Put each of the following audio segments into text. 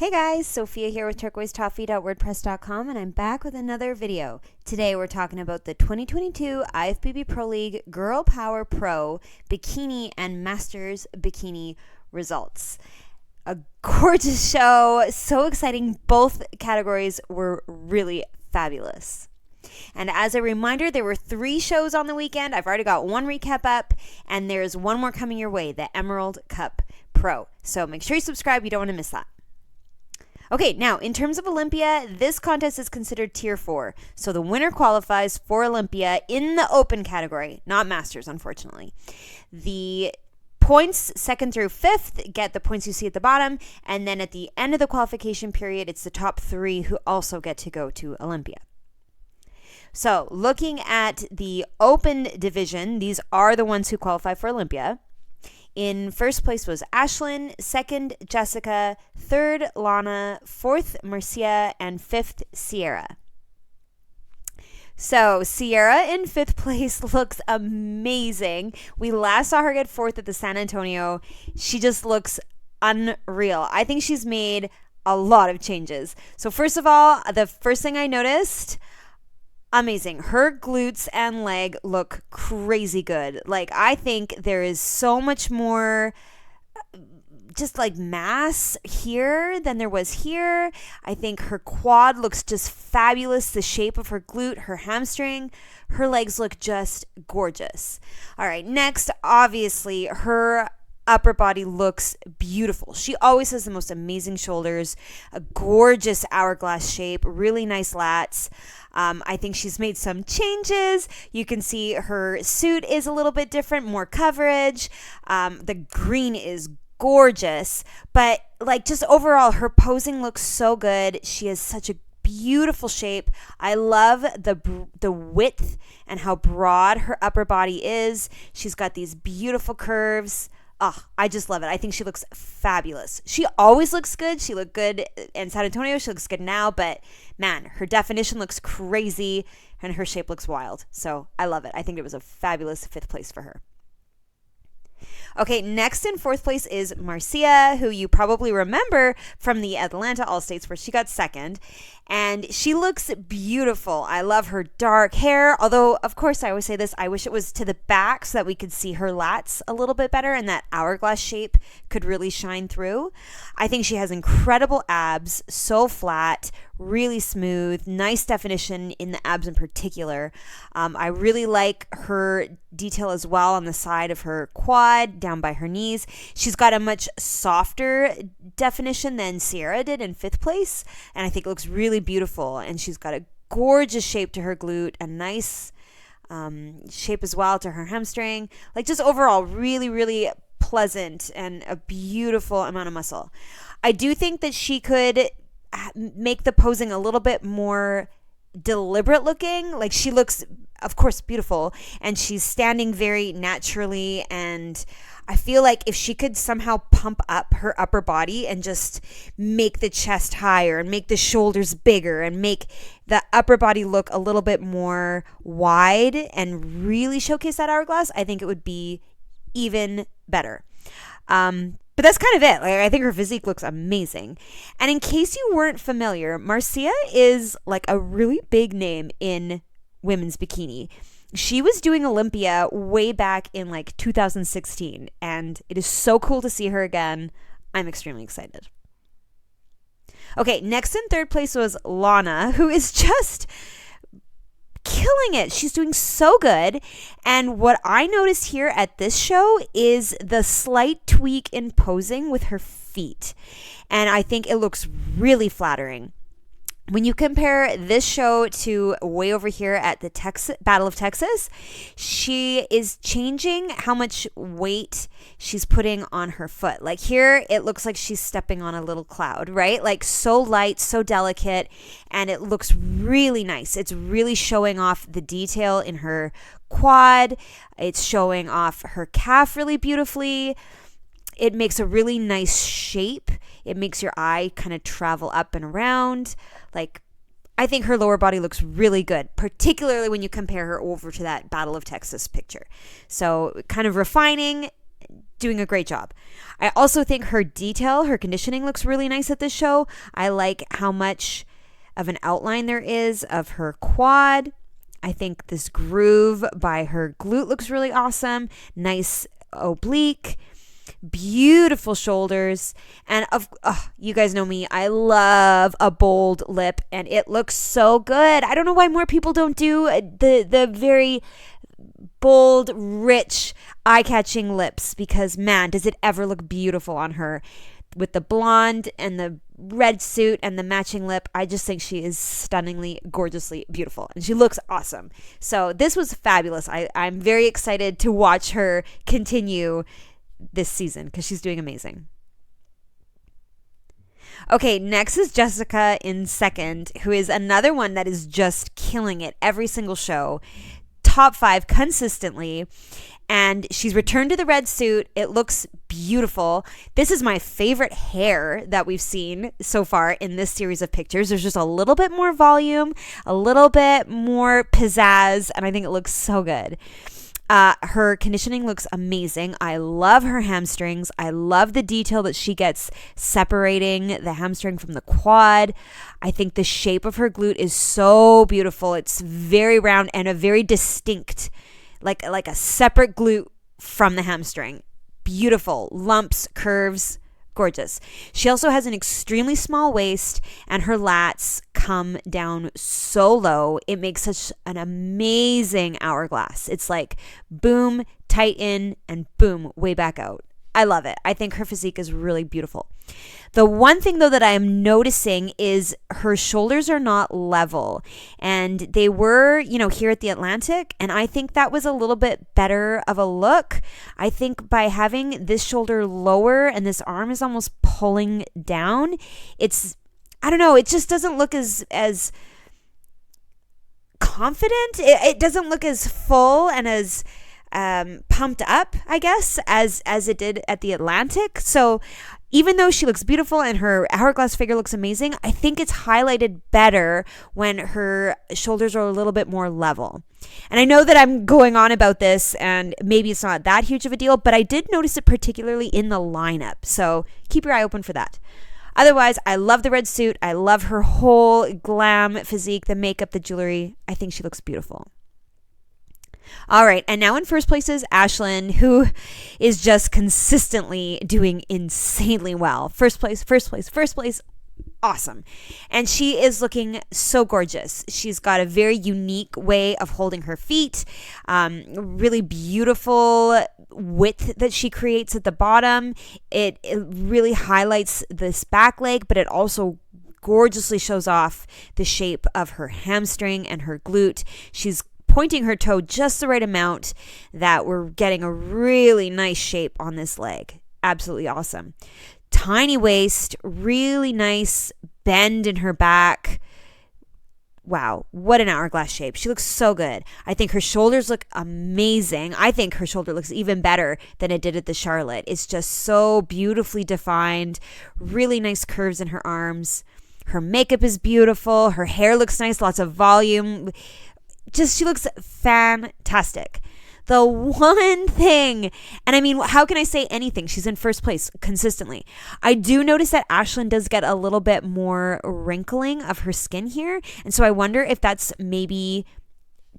Hey guys, Sophia here with turquoisetoffee.wordpress.com, and I'm back with another video. Today we're talking about the 2022 IFBB Pro League Girl Power Pro Bikini and Masters Bikini results. A gorgeous show, so exciting. Both categories were really fabulous. And as a reminder, there were 3 shows on the weekend. I've already got one recap up, and there's one more coming your way, the Emerald Cup Pro. So make sure you subscribe, you don't want to miss that. Okay, now in terms of Olympia, this contest is considered tier 4. So the winner qualifies for Olympia in the open category, not Masters, unfortunately. The points 2nd through 5th get the points you see at the bottom, and then at the end of the qualification period, it's the top 3 who also get to go to Olympia. So looking at the open division, these are the ones who qualify for Olympia. In first place was Ashlyn, 2nd Jessica, 3rd Lana, 4th Marcia, and 5th Sierra. So Sierra in 5th place looks amazing. We last saw her get 4th at the San Antonio. She just looks unreal. I think she's made a lot of changes. So first of all, the first thing I noticed, amazing. Her glutes and leg look crazy good. Like, I think there is so much more just like mass here than there was here. I think her quad looks just fabulous. The shape of her glute, her hamstring, her legs look just gorgeous. All right, next, obviously, her upper body looks beautiful. She always has the most amazing shoulders, a gorgeous hourglass shape, really nice lats. I think she's made some changes. You can see her suit is a little bit different, more coverage. The green is gorgeous, but like just overall, her posing looks so good. She has such a beautiful shape. I love the width and how broad her upper body is. She's got these beautiful curves. Oh, I just love it. I think she looks fabulous. She always looks good. She looked good in San Antonio. She looks good now, but man, her definition looks crazy and her shape looks wild. So I love it. I think it was a fabulous 5th place for her. Okay, next in 4th place is Marcia, who you probably remember from the Atlanta All-States where she got 2nd. And she looks beautiful. I love her dark hair. Although, of course, I always say this, I wish it was to the back so that we could see her lats a little bit better and that hourglass shape could really shine through. I think she has incredible abs, so flat, really smooth, nice definition in the abs in particular. I really like her detail as well on the side of her quad, down by her knees. She's got a much softer definition than Sierra did in 5th place, and I think it looks really beautiful. And she's got a gorgeous shape to her glute, a nice shape as well to her hamstring. Like just overall, really, really pleasant and a beautiful amount of muscle. I do think that she could make the posing a little bit more deliberate looking. Like she looks, of course, beautiful, and she's standing very naturally, and I feel like if she could somehow pump up her upper body and just make the chest higher and make the shoulders bigger and make the upper body look a little bit more wide and really showcase that hourglass, I think it would be even better. But that's kind of it. Like, I think her physique looks amazing. And in case you weren't familiar, Marcia is like a really big name in women's bikini. She was doing Olympia way back in like 2016, and it is so cool to see her again. I'm extremely excited. Okay, next in 3rd place was Lana, who is just killing it. She's doing so good. And what I noticed here at this show is the slight tweak in posing with her feet. And I think it looks really flattering. When you compare this show to way over here at the Battle of Texas, she is changing how much weight she's putting on her foot. Like here, it looks like she's stepping on a little cloud, right? Like so light, so delicate, and it looks really nice. It's really showing off the detail in her quad. It's showing off her calf really beautifully. It makes a really nice shape. It makes your eye kind of travel up and around. Like, I think her lower body looks really good, particularly when you compare her over to that Battle of Texas picture. So kind of refining, doing a great job. I also think her detail, her conditioning looks really nice at this show. I like how much of an outline there is of her quad. I think this groove by her glute looks really awesome. Nice oblique, beautiful shoulders, and you guys know me, I love a bold lip, and it looks so good. I don't know why more people don't do the very bold, rich, eye-catching lips, because man, does it ever look beautiful on her with the blonde and the red suit and the matching lip. I just think she is stunningly, gorgeously beautiful, and she looks awesome. So this was fabulous. I'm very excited to watch her continue this season because she's doing amazing. Okay, next is Jessica in second, who is another one that is just killing it every single show. Top 5 consistently. And she's returned to the red suit. It looks beautiful. This is my favorite hair that we've seen so far in this series of pictures. There's just a little bit more volume, a little bit more pizzazz, and I think it looks so good. Her conditioning looks amazing. I love her hamstrings. I love the detail that she gets separating the hamstring from the quad. I think the shape of her glute is so beautiful. It's very round and a very distinct, like a separate glute from the hamstring. Beautiful lumps, curves, gorgeous. She also has an extremely small waist, and her lats come down so low. It makes such an amazing hourglass. It's like boom, tight in, and boom, way back out. I love it. I think her physique is really beautiful. The one thing, though, that I am noticing is her shoulders are not level, and they were, here at the Atlantic, and I think that was a little bit better of a look. I think by having this shoulder lower and this arm is almost pulling down, I don't know, it just doesn't look as confident. It doesn't look as full and as pumped up, I guess, as it did at the Atlantic. So even though she looks beautiful and her hourglass figure looks amazing, I think it's highlighted better when her shoulders are a little bit more level. And I know that I'm going on about this and maybe it's not that huge of a deal, but I did notice it particularly in the lineup. So keep your eye open for that. Otherwise, I love the red suit. I love her whole glam physique, the makeup, the jewelry. I think she looks beautiful. All right, and now in first place is Ashlyn, who is just consistently doing insanely well. First place, awesome. And she is looking so gorgeous. She's got a very unique way of holding her feet, really beautiful width that she creates at the bottom. It really highlights this back leg, but it also gorgeously shows off the shape of her hamstring and her glute. She's pointing her toe just the right amount that we're getting a really nice shape on this leg. Absolutely awesome. Tiny waist, really nice bend in her back. Wow, what an hourglass shape. She looks so good. I think her shoulders look amazing. I think her shoulder looks even better than it did at the Charlotte. It's just so beautifully defined, really nice curves in her arms. Her makeup is beautiful. Her hair looks nice, lots of volume. She looks fantastic. The one thing, and I mean, how can I say anything? She's in first place consistently. I do notice that Ashlyn does get a little bit more wrinkling of her skin here. And so I wonder if that's maybe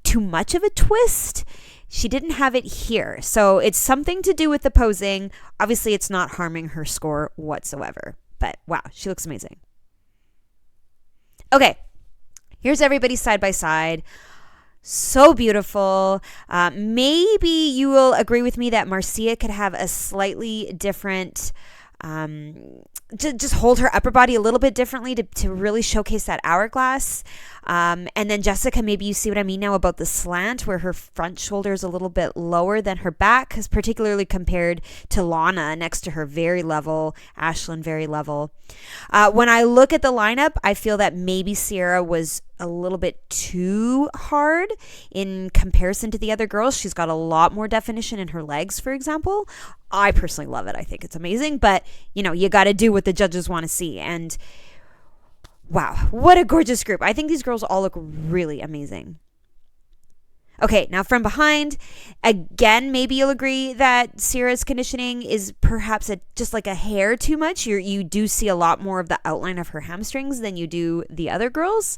too much of a twist. She didn't have it here. So it's something to do with the posing. Obviously, it's not harming her score whatsoever. But wow, she looks amazing. Okay, here's everybody side by side. So beautiful. Maybe you will agree with me that Marcia could have a slightly different, just hold her upper body a little bit differently to really showcase that hourglass. And then Jessica, maybe you see what I mean now about the slant where her front shoulder is a little bit lower than her back, because particularly compared to Lana next to her, very level, Ashlyn very level. When I look at the lineup, I feel that maybe Sierra was a little bit too hard in comparison to the other girls. She's got a lot more definition in her legs, for example. I personally love it. I think it's amazing, but you got to do what the judges want to see. And wow, what a gorgeous group. I think these girls all look really amazing. Okay, now from behind, again, maybe you'll agree that Sierra's conditioning is perhaps just like a hair too much. You do see a lot more of the outline of her hamstrings than you do the other girls.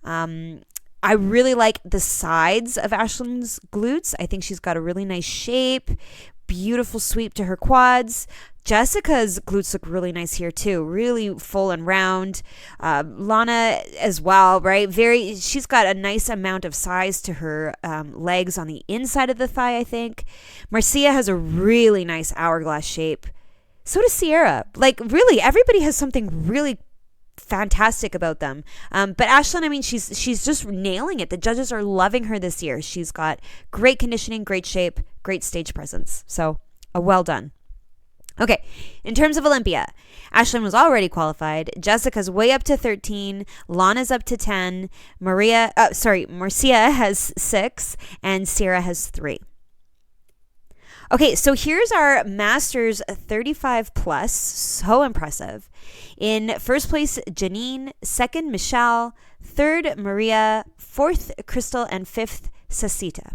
I really like the sides of Ashlyn's glutes. I think she's got a really nice shape, beautiful sweep to her quads. Jessica's glutes look really nice here too, really full and round. Lana as well, right? She's got a nice amount of size to her legs on the inside of the thigh, I think. Marcia has a really nice hourglass shape. So does Sierra. Like, really, everybody has something really fantastic about them. But Ashlyn, I mean, she's just nailing it. The judges are loving her this year. She's got great conditioning, great shape, great stage presence. So, well done. Okay, in terms of Olympia, Ashlyn was already qualified. Jessica's way up to 13. Lana's up to 10. Marcia has 6, and Sierra has 3. Okay, so here's our Masters 35 plus. So impressive. In first place, Janine. Second, Michelle. Third, Maria. Fourth, Crystal. And fifth, Sasita.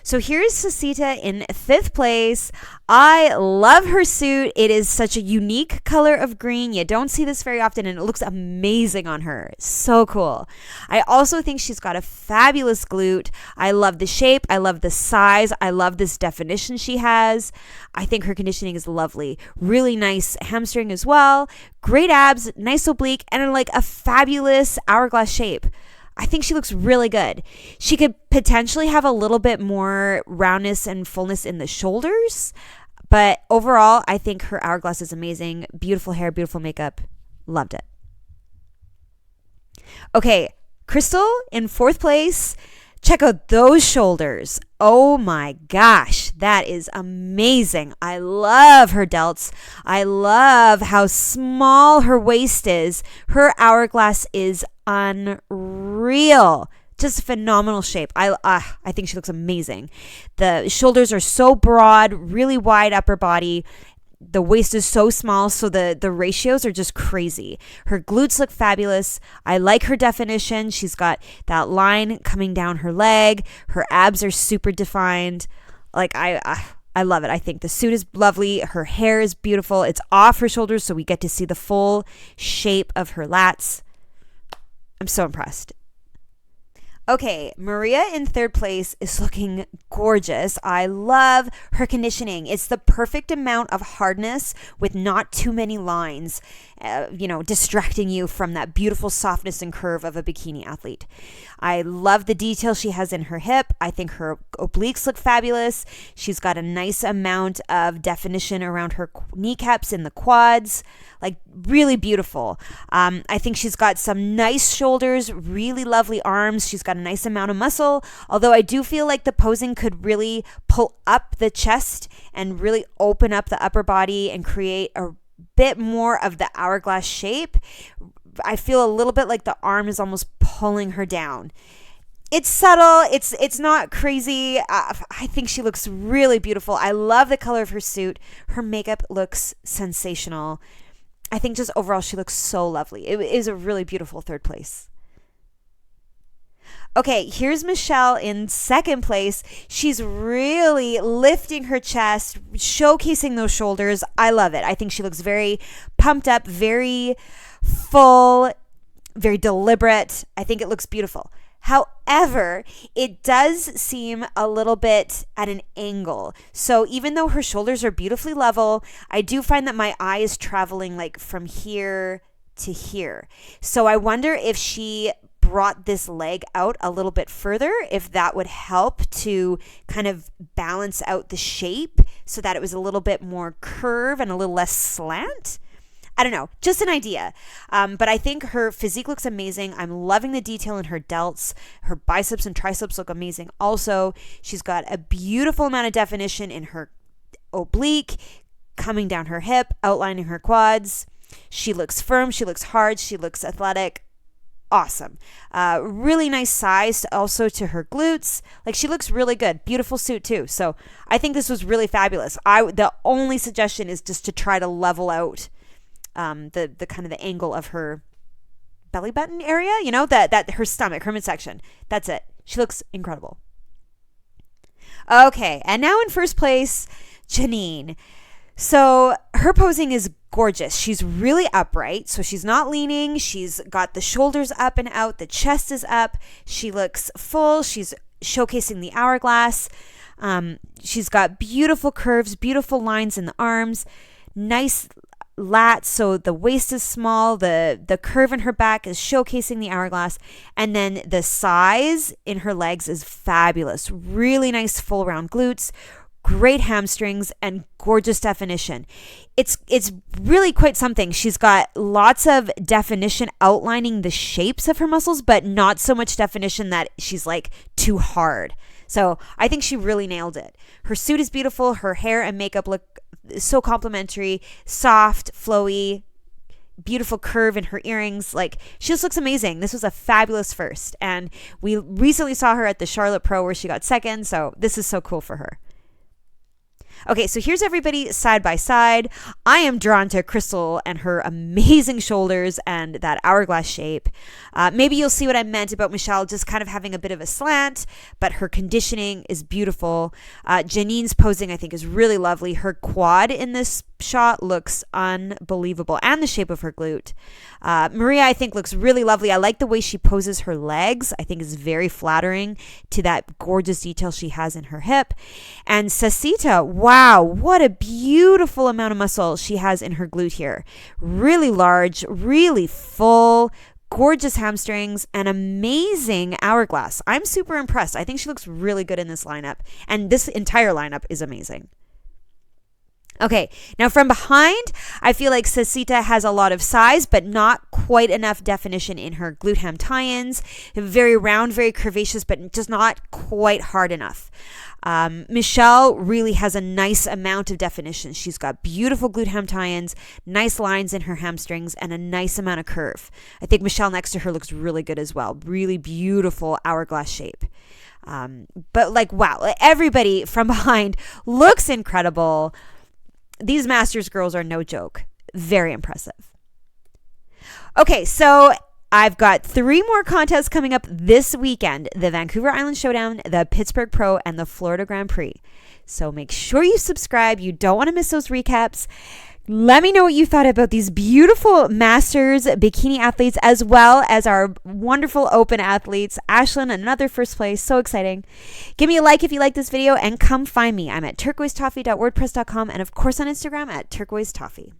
So here's Sasita in 5th place. I love her suit. It is such a unique color of green. You don't see this very often, and it looks amazing on her. So cool. I also think she's got a fabulous glute. I love the shape. I love the size. I love this definition she has. I think her conditioning is lovely. Really nice hamstring as well. Great abs, nice oblique, and like a fabulous hourglass shape. I think she looks really good. She could potentially have a little bit more roundness and fullness in the shoulders, but overall, I think her hourglass is amazing. Beautiful hair, beautiful makeup. Loved it. Okay, Crystal in 4th place. Check out those shoulders. Oh my gosh, that is amazing. I love her delts. I love how small her waist is. Her hourglass is unreal. Just a phenomenal shape. I think she looks amazing. The shoulders are so broad, really wide upper body. The waist is so small, so the ratios are just crazy. Her glutes look fabulous. I like her definition. She's got that line coming down her leg. Her abs are super defined. Like, I love it. I think the suit is lovely. Her hair is beautiful. It's off her shoulders, so we get to see the full shape of her lats. I'm so impressed. Okay, Maria in 3rd place is looking gorgeous. I love her conditioning. It's the perfect amount of hardness with not too many lines, distracting you from that beautiful softness and curve of a bikini athlete. I love the detail she has in her hip. I think her obliques look fabulous. She's got a nice amount of definition around her kneecaps and the quads. Like, really beautiful. I think she's got some nice shoulders, really lovely arms. She's got a nice amount of muscle, although I do feel like the posing could really pull up the chest and really open up the upper body and create a bit more of the hourglass shape. I feel a little bit like the arm is almost pulling her down. It's subtle. It's not crazy. I think she looks really beautiful. I love the color of her suit. Her makeup looks sensational. I think just overall she looks so lovely. It is a really beautiful 3rd place. Okay, here's Michelle in 2nd place. She's really lifting her chest, showcasing those shoulders. I love it. I think she looks very pumped up, very full, very deliberate. I think it looks beautiful. However, it does seem a little bit at an angle. So even though her shoulders are beautifully level, I do find that my eye is traveling like from here to here. So I wonder if she brought this leg out a little bit further, if that would help to kind of balance out the shape so that it was a little bit more curve and a little less slant. I don't know, just an idea. But I think her physique looks amazing. I'm loving the detail in her delts. Her biceps and triceps look amazing. Also, she's got a beautiful amount of definition in her oblique, coming down her hip, outlining her quads. She looks firm. She looks hard. She looks athletic. Awesome. Really nice size also to her glutes. Like, she looks really good. Beautiful suit too. So I think this was really fabulous. The only suggestion is just to try to level out the kind of the angle of her belly button area, that her stomach, her midsection. That's it. She looks incredible. Okay, and now in first place, Janine. So her posing is gorgeous. She's really upright, so she's not leaning. She's got the shoulders up and out, the chest is up. She looks full. She's showcasing the hourglass. She's got beautiful curves, beautiful lines in the arms, nice lats, so the waist is small, the curve in her back is showcasing the hourglass, and then the size in her legs is fabulous. Really nice full round glutes, great hamstrings, and gorgeous definition. It's really quite something. She's got lots of definition outlining the shapes of her muscles, but not so much definition that she's like too hard. So I think she really nailed it. Her suit is beautiful. Her hair and makeup look so complimentary, soft, flowy, beautiful curve in her earrings. Like, she just looks amazing. This was a fabulous first. And we recently saw her at the Charlotte Pro where she got second. So this is so cool for her. Okay, so here's everybody side by side. I am drawn to Crystal and her amazing shoulders and that hourglass shape. Maybe you'll see what I meant about Michelle just kind of having a bit of a slant, but her conditioning is beautiful. Janine's posing, I think, is really lovely. Her quad in this shot looks unbelievable, and the shape of her glute. Maria, I think, looks really lovely. I like the way she poses her legs. I think is very flattering to that gorgeous detail she has in her hip. And Sasita, wow, what a beautiful amount of muscle she has in her glute here. Really large, really full, gorgeous hamstrings, and amazing hourglass. I'm super impressed. I think she looks really good in this lineup, and this entire lineup is amazing. Okay, now from behind, I feel like Sasita has a lot of size, but not quite enough definition in her glute ham tie-ins. Very round, very curvaceous, but just not quite hard enough. Michelle really has a nice amount of definition. She's got beautiful glute ham tie-ins, nice lines in her hamstrings, and a nice amount of curve. I think Michelle next to her looks really good as well. Really beautiful hourglass shape. But like, wow, everybody from behind looks incredible. These Masters girls are no joke. Very impressive. Okay, so I've got 3 more contests coming up this weekend. The Vancouver Island Showdown, the Pittsburgh Pro, and the Florida Grand Prix. So make sure you subscribe. You don't want to miss those recaps. Let me know what you thought about these beautiful Masters bikini athletes, as well as our wonderful open athletes. Ashlyn, another first place. So exciting. Give me a like if you like this video, and come find me. I'm at turquoisetoffee.wordpress.com, and of course on Instagram at turquoisetoffee.